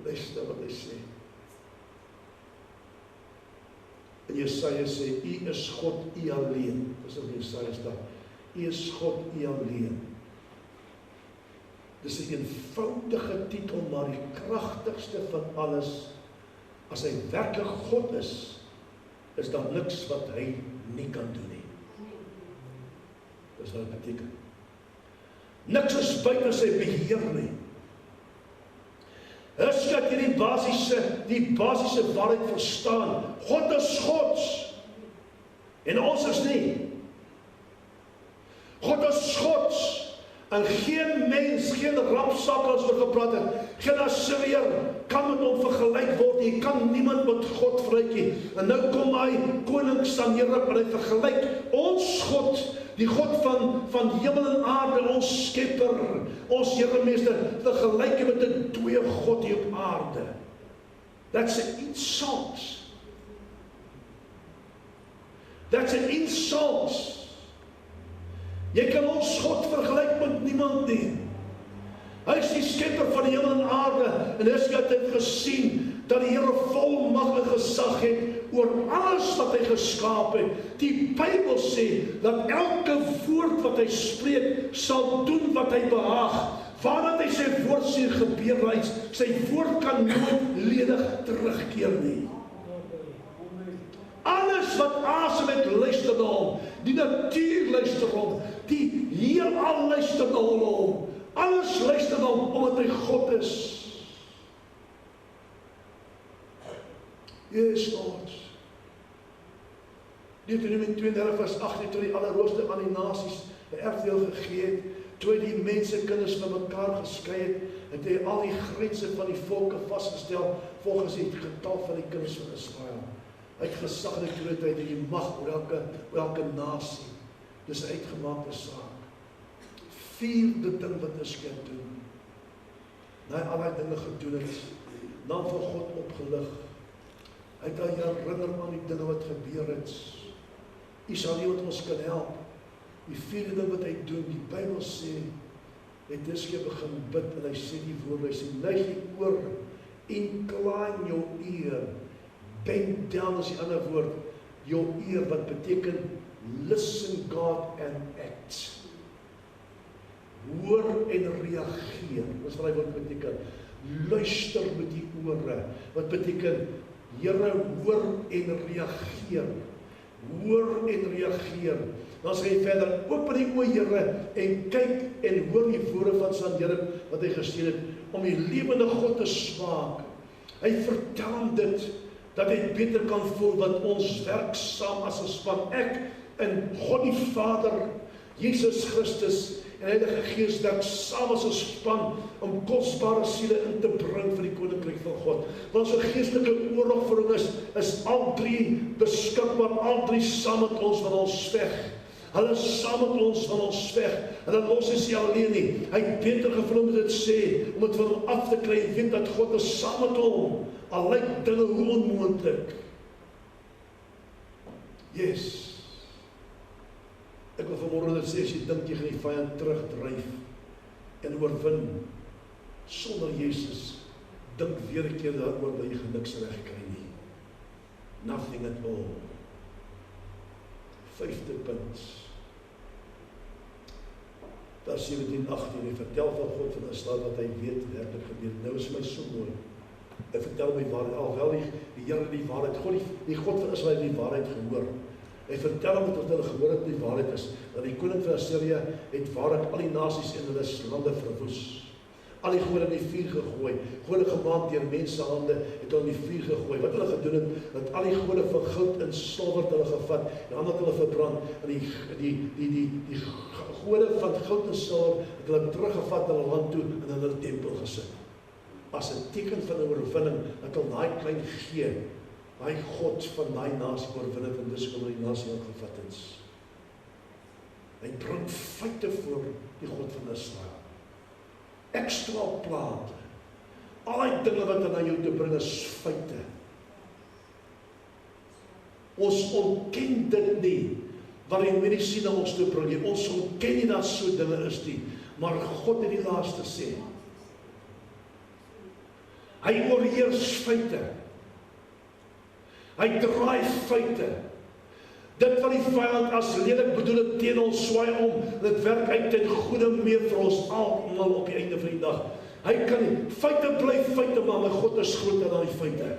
Luister wat hy sê. En Jesaja sê, U is God, U alleen. Dis op Jesaja staan. U is God, U alleen. Dis 'n eenvoudige titel, maar die kragtigste van alles, as hy werklik God is daar niks wat hy nie kan doen nie. Dis wat dit beteken. Niks is buite sy beheer nie. Is dat jy die basiese waarheid verstaan. God is Gods. En ons is nie. God is Gods. En geen mens, geen rapsak as we gepraat het, Genasiweer kan met hom vergelyk word, jy kan niemand met God vergelyk nie. En nou kom hy, koning Sanherib, en hy vergelyk ons God, die God van hemel en aarde, ons skepper, ons Heermeester, vergelyk met 'n dooie God hier op aarde. That's an insult. That's an insult. Jy kan ons God vergelyk met niemand nie. Hy is die skepper van die hemel en aarde, en Hizkia het gesien dat die Here vol mag en gesag het oor alles wat hy geskaap het. Die Bybel sê dat elke woord wat hy spreek sal doen wat hy behaag. Vandat hy sy woord sê gebeur hy, sy woord kan nooit ledig terugkeer nie. Alles wat asem het luister na hom, die natuur luister hom, die heelal luister na hom, alles luister na hom omdat hy God is. Yes, Lord. Deuteronomium 32 vers 18, toe die Allerhoogste aan die nasies 'n erfdeel gegee het, toe hy die mense kinders van mekaar geskei het hy al die grense van die volke vasgestel volgens die getal van die kinders van Israel. Hy het gesag en grootheid en die mag oor elke nasie. Dis 'n uitgemaakte saak. Vierde ding wat Hizkia doen. Na hy al die dinge gedoen het, naam van God opgelig. Hy het al herinner aan die dinge wat gebeur het. U sal nie wat ons kan help. Die vierde ding wat hy doen, die Bybel sê, het Hizkia begin bid en hy sê die woord, hy sê, neig die oor, incline your ear, bend down is die ander woord, your ear, wat beteken, listen God and act. Hoor en reageer, wat is wat hy woord beteken, luister met die ore, wat beteken, Here, hoor en reageer, hoor en reageer. Dan sê hy verder, open die oë, Here, en kyk en hoor die woorde van Sanherib wat hy gestuur het, om die lewende God te smaak. Hy vertel hom dit, dat hy beter kan voel, wat ons werk saam as 'n span, ek en God die Vader, Jesus Christus, en Heilige Gees werk saam as 'n span, om kosbare siele in te bring vir die koninkryk van God. Want so geestelike oorlogvoering is al drie beskikbaar, al drie saam met ons van ons veg. Hulle is saam met ons van ons veg. Hulle los is nie alleen nie. Hy het beter gevoel om dit sê, om het van hom af te kry, en weet dat God is saam met hom. Al lyk dinge hoe onmoontlik. Yes. Ek wil vanmorgen dit sê, as jy dink jy gaan die vyand terugdryf en oorwin, sonder Jesus, dink weer 'n keer daaroor, dat jy niks reg kry nie. Nothing at all. Vyfde punt. Vers 17-18, hy vertel van God van Israel wat hy weet, werklik gebeur. Nou is my so mooi. Hy vertel my waarheid, alhoewel die Here die waarheid, die God van Israel die waarheid gehoor. Hy vertel hom wat hulle gehoor het die waarheid is, dat die koning van Assirië het waarlik al die nasies in hulle lande verwoes. Al die gode in die vuur gegooi, gode gemaak deur mense hande, het hulle in die vuur gegooi. Wat hulle gedoen het, dat al die gode van goud en silwer het hulle gevat, en dan het hulle verbrand, en die gode van goud en silwer het hulle teruggevat na hulle land toe, en in hulle tempel gesit. As 'n teken van 'n oorwinning, dat hulle daai klein gee, daai God van daai nasie oorwin het, en dis hoe die nasie opgevat het. Hy bring feite voor die God van Israel. Extra plate. Al die dinge wat hy na jou te bring is feite. Ons ontken dit nie, wat die medisyne na ons toe bring. Ons ontken nie dat so dinge is nie, maar God het die laaste sê. Hy oorheers feite. Hy draai feite. Dit wat die vyand as lelik bedoel het teen ons swaai om, dit werk uit ten goeie meer vir ons almal op die einde van die dag. Hy kan nie, feite bly feite, maar my God is groter dan die feite.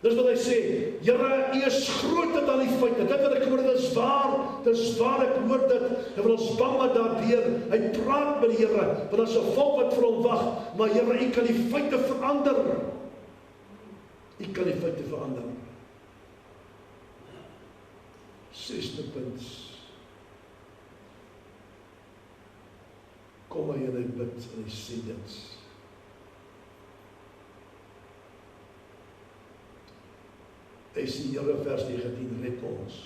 Dis wat hy sê, Here, U is groter dan die feite. Dit wat ek hoor, dit is waar, ek hoor dit, en ons bang wat daardeur, hy praat met die Here, want as 'n volk wat vir hom wag, maar Here, U kan die feite verander. U kan die feite verander. Sesde punt. kom hy en hy bid en hy sê dit. Hy sê, Here, vers 19, red ons.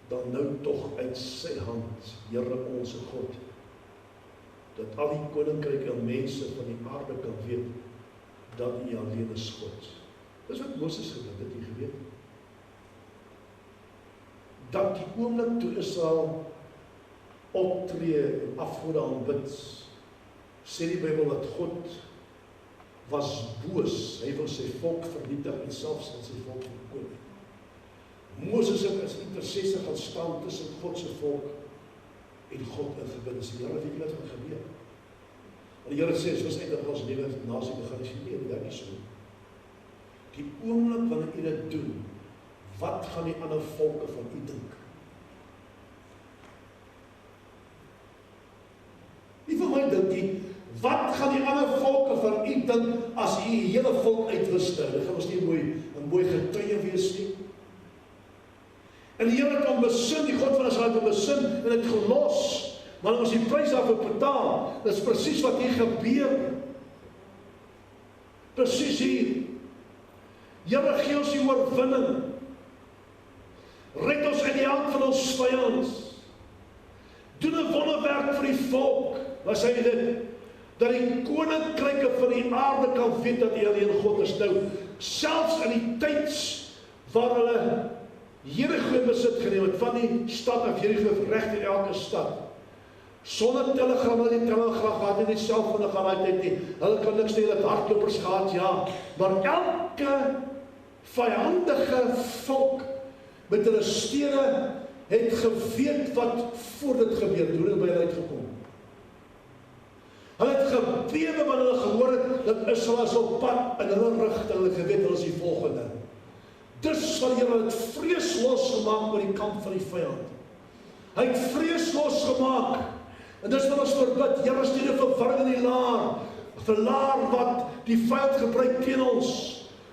Dan nou tog uit sy hand, Here onze God, dat al die koninkryke en mense van die aarde kan weet, dat U alleen is God. Dis wat Moses gedink het, jy geweet. Dat die oomblik toe Israel optree en afgode aanbid, sê die Bybel dat God was boos, hy wil sy volk vernietig en selfs aan sy volk verkoop. Moses het as intercessor gaan staan tussen God se volk en God in gebed. Sê, Here, weet jy wat gaan gebeur? En die Here sê, soos eindig ons lewe nasie begin, is nie, dit is so. Die oomblik wanneer U dit doen, wat gaan die ander volke van U dink? Nie van my dink nie, wat gaan die ander volke van U dink as U die hele volk uitwiste? Dit gaan ons nie een mooi getuie wees nie. En die Here het hom besin, die God van Israel het hom besin en het gelos. Maar ons die prys daarvoor betaal. Dit is presies wat hier gebeur. Presies hier. Here, gee ons die oorwinning. Red ons uit die hand van ons vyand. Doen 'n wonderwerk vir die volk. Wat sê dit? Dat die koninkryke van die aarde kan weet dat U alleen God is. Nou, selfs in die tyds waar hulle Jericho besit geneem het, van die stad af Jericho reg in elke stad. Sonder telegram, hulle die telegram gehad, nie selfone gehad het nie. Hulle kan niks nie, hulle het hardlopers gehad, ja. Maar elke vyandige volk met hulle stede het geweet wat voor dit gebeur, hoe dit by hulle uitgekom. Hulle het gebewe wat hulle gehoor het, dat Israel is op pad in hulle rigting, hulle geweet, hulle is die volgende. Dus sal Here het vrees losgemaak by die kamp van die vyand. Hy het vrees losgemaak. En dis wat ons voorbid, Here, stuur 'n verwarring in die laar. 'n laar wat die vyand gebruik teen ons.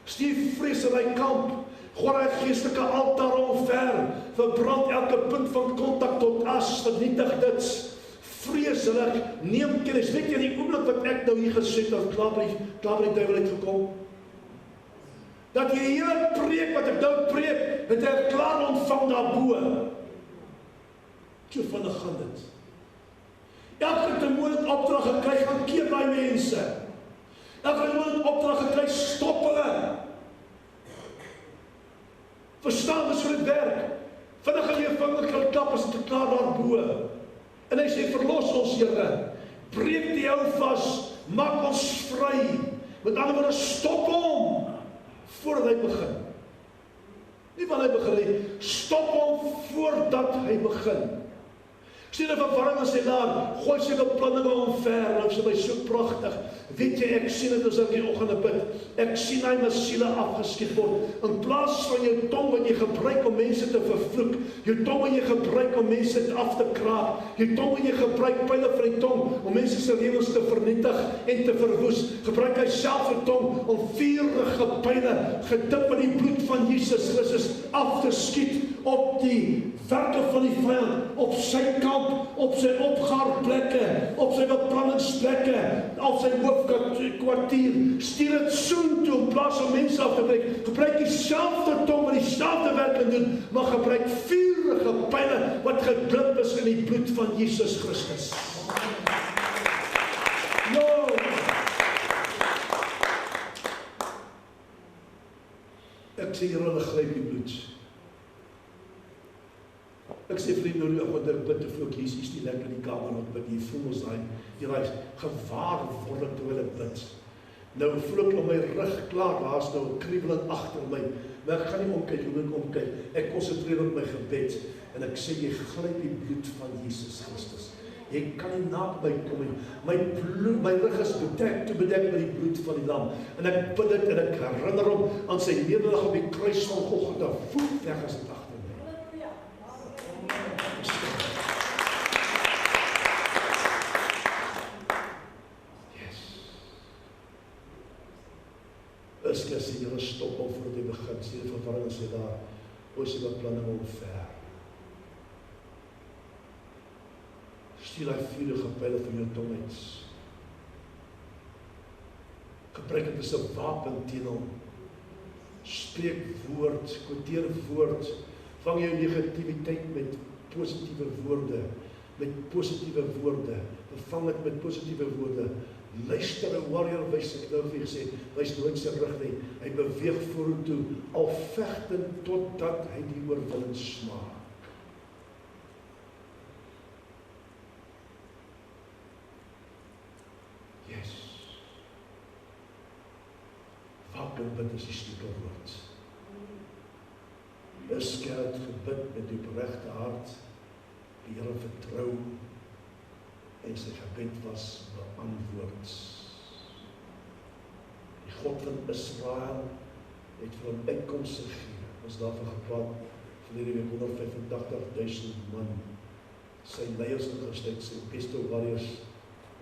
Stuur vrees in hy kamp. Gooi hy geestelike altaar omver. Verbrand elke punt van kontak tot as. Vernietig dit. Vreeslik, neem kennis. Weet jy die oomblik wat ek nou hier gesê het, klaar by die duiwel uitgekom? Dat die hele preek wat ek nou preek, het ek klaar ontvang daarbo. So vinnig gaan dit. Elke demoon het opdrag gekry, gaan keer daai mense. Elke demoon het opdrag gekry, stop hulle. Verstaan wat so dit werk. Vinnig gaan jy vinger kan klap as dit klaar daarbo. En hy sê, verlos ons, Here. Breek die hou vas, maak ons vry. Met ander woorde, stop hom voordat hy begin. Nie wanneer hy begin nie, stop hom voordat hy begin. Ek sien 'n verwarring as hy daar, gooi sy beplanninge omver, nou sê my so pragtig. Weet jy, ek sien dit as ek die oggende bid, ek sien hy masiele afgeskiet word, in plaas van jou tong wat jy gebruik om mense te vervloek, jou tong wat jy gebruik om mense af te kraak, jou tong wat jy gebruik, pyle van die tong, om mense se lewens te vernietig en te verwoes, gebruik hy self 'n tong om vuurige pyle, gedip in die bloed van Jesus Christus, af te skiet op die werke van die vyand, op sy kamp, op sy opgaarplekke, op sy beplanningsplekke, op sy hoofkwartier. Stuur dit soontoe in plaas om mense af te breek. Gebruik dieselfde tong wat dieselfde werk kan doen, maar gebruik vuurige pyle wat gedip is in die bloed van Jesus Christus. No! Ek sê, Here, hulle gryp die bloed. Ek sê vriend, nou die wat ek bid te vroeg, hier is nie lekker in die kamer wat bid, hier voel ons die gewaarwording terwyl ek bid. Nou voel ek op my rug klaar, daar is nou 'n kriebelend agter my, maar ek gaan nie omkyk, hoe moet ek omkyk? Ek konsentreer op my gebed, en ek sê, jy gryp die bloed van Jesus Christus. Jy kan nie naby kom nie. My rug is bedek met die bloed van die lam. En ek bid dit, en ek herinner hom aan sy nederlaag op die kruis van Golgotha, voel weg as dit agter. Ek sê, Here, stop hom voordat hy begin. Sê die verwarring as hy daar, hoe is die beplanning omver. Stuur die vuurige pyle van jou tong uit. Gebruik dit as 'n wapen teen hom. Spreek woord, quoteer woord, vang jou negativiteit met positiewe woorde, bevang dit met positiewe woorde. Luister, 'n warrior wys, ek het nou vir julle gesê, wys nooit sy rug nie, hy beweeg vorentoe, al vegtend totdat hy die oorwinning smaak. Wapenbid is die sleutelwoord. 'n Skerp gebid met die opregte hart, die Here vertrou, en sy gebed was beantwoord. Die God van Israel het vir hom uitkoms gegee. Ons daarvan gepraat, verlede week 185.000 man, sy leiers ingesluit, sy beste warriors,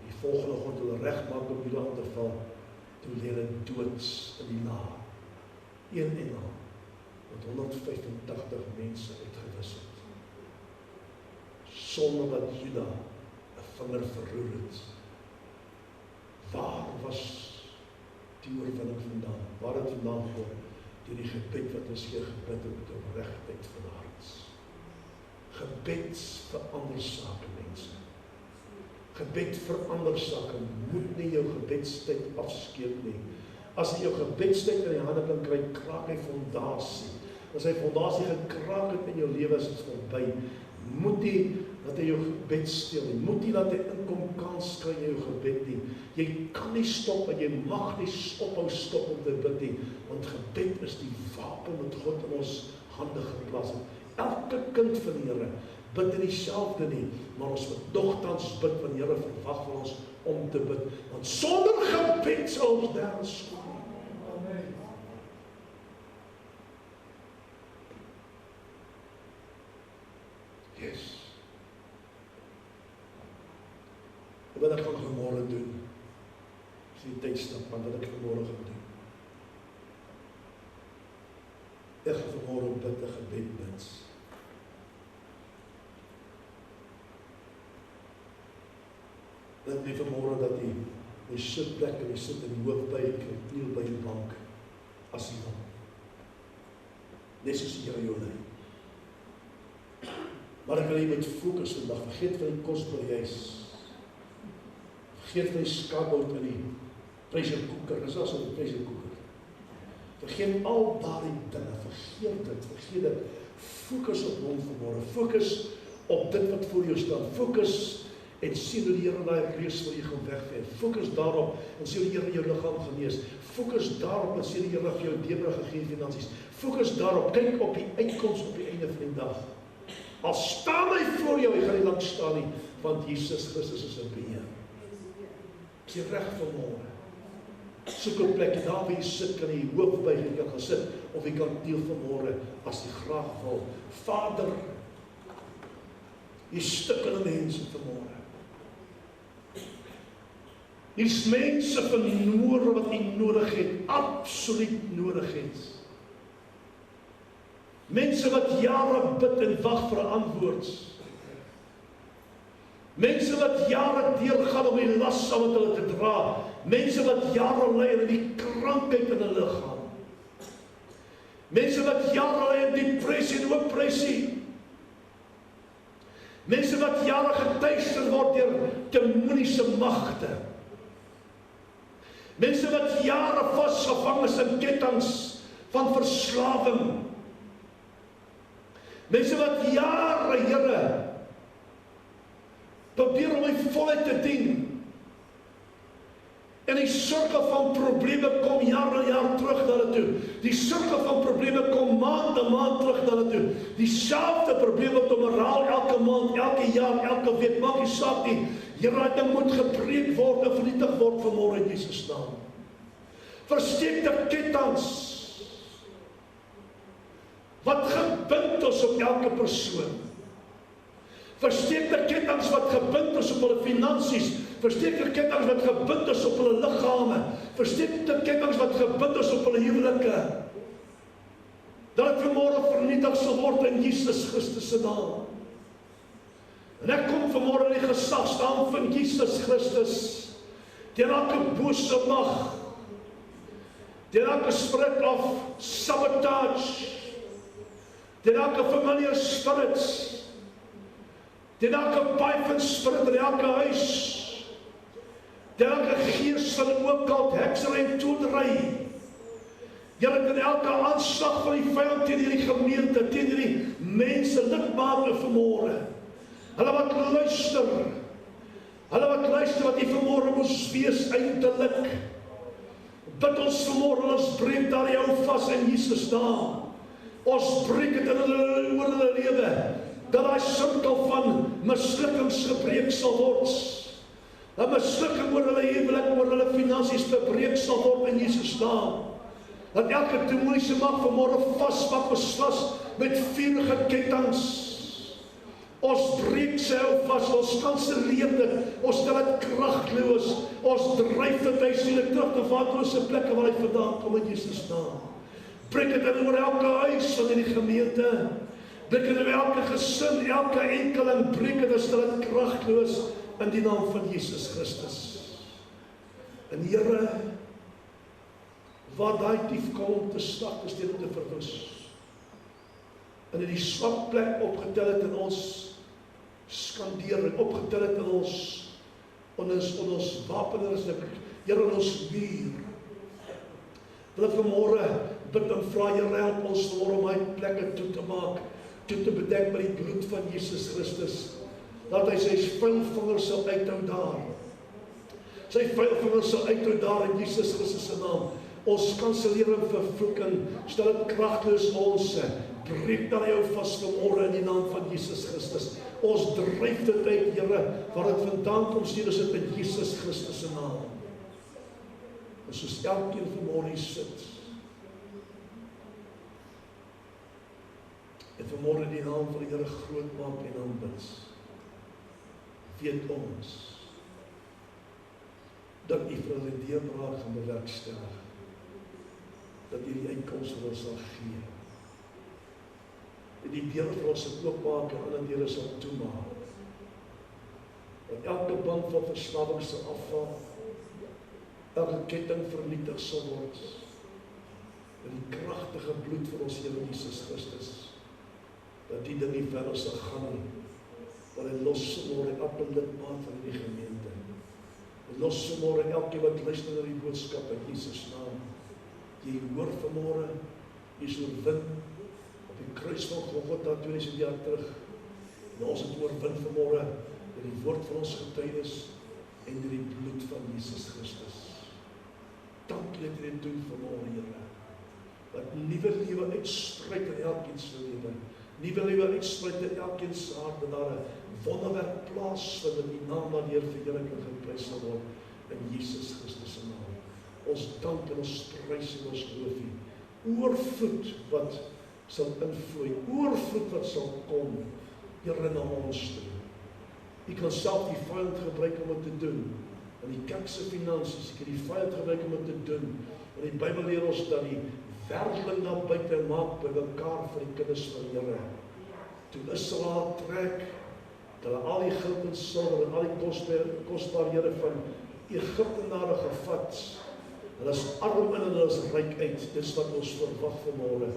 die volgende God hulle regmaak om die land te val, toe lê hulle doods in die laag. Een en al, wat 185 mense uitgewis het. Sonder wat Juda 'n vinger verroer het. Waar was die oorwinning vandaan? Waar het vandaan gekom? Deur die gebed wat ons hier gebid het met opregtheid van hart. Gebed verander sake, mense. Gebed verander sake, moet nie jou gebedstyd afskeep nie. As jy jou gebedstyd in die hande kan kry, kraak hy fondasie. As hy fondasie gekraak het in jou lewe, is dit verby. Moet nie dat hy jou gebed steel nie. Moet nie dat hy inkom kans kry in jou gebed nie. Jy kan nie stop en jy mag nie stop om te bid nie. Want gebed is die wapen wat God in ons hande geplaas het. Elke kind van die Here bid in dieselfde nie, maar ons moet nogtans bid want die Here verwag van ons om te bid. Want sonder gebed sal ons nergens kom. Amen. Yes. Wat ek gaan vanmôre doen, is die tydstap, want wat ek vanmôre gaan doen. Ek gaan vanmôre bid 'n gebed bid. Dat nie vanmôre dat die sitplek en die sit in die hoofbuig, kniel by die bank, as jy wil. Net soos die Here jou lei. Maar ek wil jy met fokus vandag, vergeet van die kos by die huis. Vergeet van die skakbout in die pressure cooker, dis as 'n pressure cooker. Vergeet al daardie dinge, vergeet dit. Fokus op hom vanmôre, fokus op dit wat voor jou staan, fokus en sien hoe die Here daai reus vir jou gaan wegvee. Fokus daarop en sien hoe die Here jou liggaam genees. Fokus daarop en sien die Here vir jou deure gegee finansies. Fokus daarop, kyk op die uitkoms op die einde van die dag. Al staan hy voor jou, hy gaan nie lank staan nie, want Jesus Christus is in beheer. Is jy reg vanmôre? Soek 'n plek, daar waar jy sit, kan jy hoofbuig, jy kan gaan sit, of jy kan deel vanmôre, as jy graag wil. Vader, jy stukkende mense vanmôre. Hier's mense vanmôre wat jy nodig het, absoluut nodig het. Mense wat jare bid en wag vir 'n antwoord. Mense wat jare deurgaan om die las saam met hulle te dra. Mense wat jare ly in die krankheid in hulle liggaam. Mense wat jare ly in depressie en oppressie. Mense wat jare getuister word deur demoniese magte. Mense wat jare vasgevang is in kettinge van verslawing. Mense wat jare, Here, probeer om my voluit te dien. En die sirkel van probleme kom jaar na jaar terug na hulle toe. Die sirkel van probleme kom maand na maand terug na hulle toe. Dieselfde probleme wat om herhaal elke maand, elke jaar, elke week, maak nie saak nie. Here, dit moet gebreek word en vernietig word vanmôre in Jesus naam. Versteekte kettinge wat gebind is op elke persoon. Versteekte kettinge wat gebind is op hulle finansies. Versteekte kettinge wat gebind is op hulle liggame. Versteekte kettinge wat gebind is op hulle huwelike. Dat dit vanmôre vernietig sal word in Jesus Christus se naam. En ek kom vanmôre in die gesagsnaam van Jesus Christus, teen elke bose mag, teen elke spirit of sabotage, teen elke familiar spirits, teen elke python spirit in elke huis, teen elke gees van occult, heksery en toordery, Here, teen elke aanslag van die vyand teen hierdie gemeente, teen hierdie mense, lidmate vanmôre, hulle wat luister, wat die vanmôre moes wees eintlik, bid ons vanmôre, ons breek daar jou vas in Jesus naam, ons breek het in oor hulle lewe, dat die sirkel van mislukkings gebreek sal word, 'n mislukking oor hulle huwelik, oor hulle finansies verbreek sal word in Jesus naam, dat elke demoniese mag vanmôre vaspak beslas met vuurige kettinge. Ons breek sy hou vas, ons kanselleer dit, ons stel dit kragteloos, ons dryf dit uit, sien dit terug na vaderlose plekke waar hy vandaan kom in Jesus naam. Breek dit in oor elke huis van die gemeente, breek dit in elke gesin, elke enkeling, breek dit en stel dit kragteloos in die naam van Jesus Christus. En Here, waar daai dief kom om te stak, is dit om te verwis. En in die swak plek opgetel het in ons skandeer, en opgetel het in ons wapeners, Here, in ons muur. Wil ek vanmôre bid en vra, Here, help ons vanmôre om hy plekke toe te maak, toe te bedek met die bloed van Jesus Christus, dat hy sy vuilvingers sal uithou daar. Sy vuilvingers sal uithou daar in Jesus Christus se naam. Ons kanselleer en vervloeking, stel dit kragteloos ons, breek dan jou vas vanmôre in die naam van Jesus Christus. Ons dryf dit uit, Here, waar dit vandaan kom, stuur ons dit in Jesus Christus se naam. En soos elkeen vanmôre hier sit, en vanmôre die naam van die Here groot maak en aanbid, weet ons, dat U vir hulle deurbraak gaan bewerkstellig, dat U die uitkoms vir ons sal gee, en die deur vir ons sal oopmaak en alle deure sal toemaak, dat elke band van verslawing sal afval, elke ketting vernietig sal word, en die kragtige bloed van ons Here Jesus Christus, dat die ding nie verder sal gaan nie, want hy los vanmôre elke lidmaat van die gemeente. Hy los vanmôre elkeen wat luister na die boodskap in Jesus naam. Jy hoor vanmôre, jy is oorwin op die kruis van Golgotha 2000 jaar terug. En ons het oorwin vanmôre met die woord van ons getuienis en deur die bloed van Jesus Christus. Dankie dat jy dit doen vanmôre, Here. Dat nuwe lewe uitspruit in elkeen se lewe. Nuwe lewe uitspruit in elkeen se hart, dat daar 'n wonderwerk plaasvind in die naam van die Here verheerlik en geprys sal word in Jesus Christus se naam. Ons dank en ons prys en ons loof U. Oorvloed wat sal invloei, oorvloed wat sal kom, Here, na ons toe. U kan self die vyand gebruik om dit te doen. In die kerk se finansies, ek het die vyand gebruik om dit te doen. En die Bybel leer ons dat die werkeling daar buite maak by mekaar vir die kinders van die Here. Toe Israel trek, hulle al die goud en silwer en al die kosbarehede van Egiptenare gevat. Hulle is arm in en hulle is ryk uit. Dis wat ons verwag vanmôre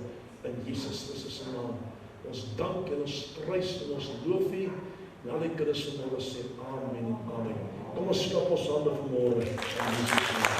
in Jesus Christus se naam. Ons dank en ons prys en ons loof U. En al die kinders vanmôre sê amen en amen. Kom ons klap ons hande vanmôre in Jesus se naam.